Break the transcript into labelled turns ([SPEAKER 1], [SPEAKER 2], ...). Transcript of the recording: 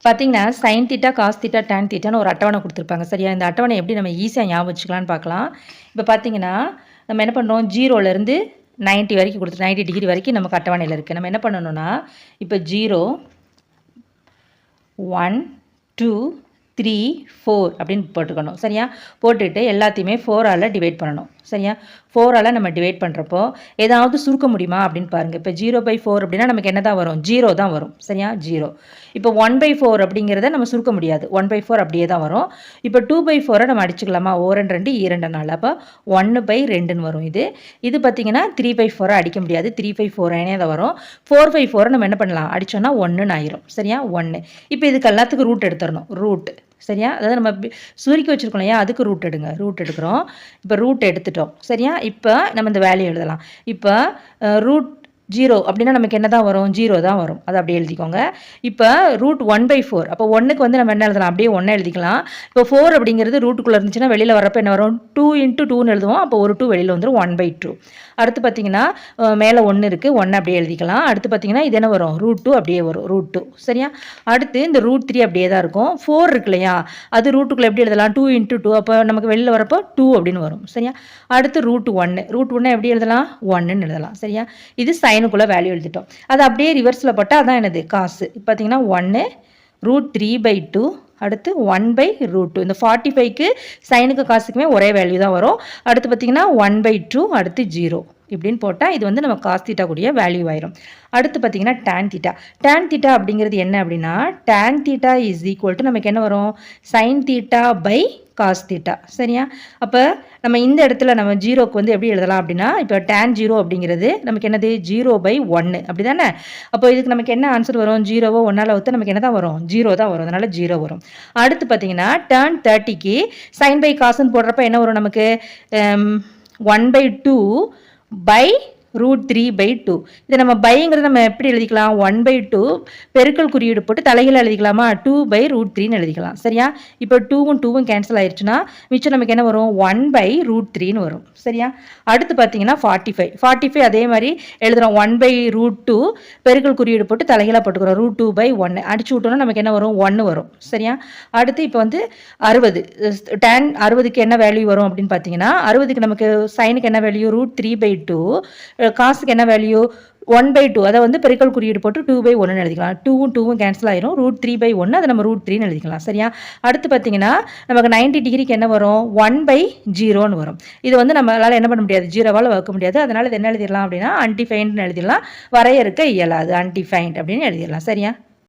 [SPEAKER 1] பார்த்தீங்கன்னா sine theta, cos theta, tan தீட்டான்னு ஒரு அட்டவணை கொடுத்துருப்பாங்க சரியா? இந்த அட்டவணை எப்படி நம்ம ஈஸியாக ஞாபகம் வச்சுக்கலான்னு பார்க்கலாம். இப்போ பார்த்தீங்கன்னா நம்ம என்ன பண்ணுறோம், 0லேருந்து 90 வரைக்கும் 90 டிகிரி வரைக்கும் நமக்கு அட்டவணையில் இருக்குது. நம்ம என்ன பண்ணணும்னா இப்போ 0, 1, 2, 3, 4 அப்படின்னு போட்டுக்கணும் சரியா? போட்டுட்டு எல்லாத்தையுமே 4ஆல் டிவைட் பண்ணணும் சரியா? 4ஆல் நம்ம டிவைட் பண்ணுறப்போ ஏதாவது சுருக்க முடியுமா அப்படின்னு பாருங்கள். இப்போ 0/4 அப்படின்னா நமக்கு என்ன தான் வரும், 0 தான் வரும் சரியா? 0. இப்போ 1/4 அப்படிங்கிறத நம்ம சுருக்க முடியாது, 1/4 அப்படியே தான் வரும். இப்போ 2/4 நம்ம அடிச்சுக்கலாமா, 2 2 அப்போ 1/2ன்னு வரும். இது பார்த்தீங்கன்னா 3/4 அடிக்க முடியாது, 3/4 தான் வரும். 4/4 நம்ம என்ன பண்ணலாம், அடித்தோன்னா 1ன்னு ஆயிரும் சரியா? 1. இப்போ இதுக்கு எல்லாத்துக்கும் ரூட் எடுத்துடணும், ரூட் சரியா? அதாவது நம்ம சுருக்கி வச்சுருக்கோம் இல்லையா, அதுக்கு ரூட் எடுக்கிறோம். இப்போ ரூட் எடுத்துட்டோம் சரியா? இப்போ நம்ம இந்த வேல்யூ எழுதலாம். இப்போ ரூட் 0 அப்படின்னா நமக்கு என்ன தான் வரும், 0 தான் வரும். அதை அப்படியே எழுதிக்கோங்க. இப்போ ரூட் 1/4 அப்போ 1க்கு வந்து நம்ம என்ன எழுதலாம், அப்படியே 1 எழுதிக்கலாம். இப்போ 4 அப்படிங்கிறது ரூட்டுக்குள்ளே இருந்துச்சுன்னா வெளியில் வரப்போ என்ன வரும், 2 × 2ன்னு எழுதுவோம். அப்போ ஒரு 2 வெளியில் வந்துடும், 1/2. அடுத்து பார்த்தீங்கன்னா மேலே 1 இருக்குது, 1 அப்படியே எழுதிக்கலாம். அடுத்து பார்த்தீங்கன்னா இது என்ன வரும், √2 அப்படியே வரும், √2 சரியா? அடுத்து இந்த √3 அப்படியே தான் இருக்கும். 4 இருக்கு இல்லையா, அது ரூட்டுக்குள்ளே எப்படி எழுதலாம், 2 × 2 அப்போ நமக்கு வெளியில் வரப்போ 2 அப்படின்னு வரும் சரியா? அடுத்து √1 எப்படி எழுதலாம், 1ன்னு எழுதலாம் சரியா? இது சைனுக்குள்ளே வேல்யூ எழுதிட்டோம். அது அப்படியே ரிவர்ஸில் போட்டால் அதான் என்னது, காசு. இப்போ பார்த்தீங்கன்னா 1 √3/2 அடுத்து 1/√2. இந்த 45க்கு சைனுக்கு காசுக்குமே ஒரே வேல்யூ தான் வரும். அடுத்து பார்த்தீங்கன்னா 1/2 அடுத்து 0 இப்படின்னு போட்டால் இது வந்து நம்ம காஸ் தீட்டா கூடிய வேல்யூ ஆயிரும். அடுத்து பார்த்தீங்கன்னா டான் தீட்டா. டான் தீட்டா அப்படிங்கிறது என்ன அப்படின்னா, tan theta is equal to நமக்கு என்ன வரும், sine theta by cos theta சரியா? அப்போ நம்ம இந்த இடத்துல நம்ம 0க்கு வந்து எப்படி எழுதலாம் அப்படின்னா, இப்போ டான் 0 அப்படிங்கிறது நமக்கு என்னது, 0/1 அப்படி தானே? அப்போ இதுக்கு நமக்கு என்ன ஆன்சர் வரும், 0வோ 1ஆல் வகுத்தா நமக்கு என்ன தான் வரும், 0 தான் வரும். அதனால் 0 வரும். அடுத்து பார்த்தீங்கன்னா டான் 30க்கு சைன் பை காசுன்னு போடுறப்ப என்ன வரும் நமக்கு, 1/2/√3/2. இதை நம்ம பைங்கிறத நம்ம எப்படி எழுதிக்கலாம், 1/2 பெருக்கல் குறியீடு போட்டு தலைகீழ எழுதிக்கலாமா, 2/√3ன்னு எழுதிக்கலாம் சரியா? இப்போ 2வும் 2வும் கேன்சல் ஆயிடுச்சுன்னா மிச்சம் நமக்கு என்ன வரும், 1/√3ன்னு வரும் சரியா? அடுத்து பார்த்தீங்கன்னா 45 அதே மாதிரி எழுதுகிறோம், 1/√2 பெருக்கல் குறியீடு போட்டு தலைகீழ போட்டுக்கிறோம், √2/1 அடிச்சு விட்டோம்னா நமக்கு என்ன வரும், 1 வரும் சரியா? அடுத்து இப்போ வந்து 60 டான் 60க்கு என்ன வேல்யூ வரும் அப்படின்னு பார்த்தீங்கன்னா, 60க்கு நமக்கு சைனுக்கு என்ன வேல்யூ, √3/2 காசுக்கு என்ன வேல்யூ, 1/2 அதை வந்து பெருக்கல் குறியீடு போட்டு 2/1ன்னு எழுதிக்கலாம். 2வும் 2வும் கேன்சல் ஆயிரும், √3/1 அதை நம்ம √3ன்னு எழுதிக்கலாம் சரியா? அடுத்து பார்த்தீங்கன்னா நமக்கு 90 டிகிரிக்கு என்ன வரும், 1/0ன்னு வரும். இது வந்து நம்மளால் என்ன பண்ண முடியாது, 0வால் வகுக்க முடியாது. அதனால் இது என்ன எழுதிடலாம் அப்படின்னா அன்டிஃபைன்ட்னு எழுதிடலாம், வரையறுக்க இயலாது, அன்டிஃபைன்ட் அப்படின்னு எழுதிடலாம் சரியா?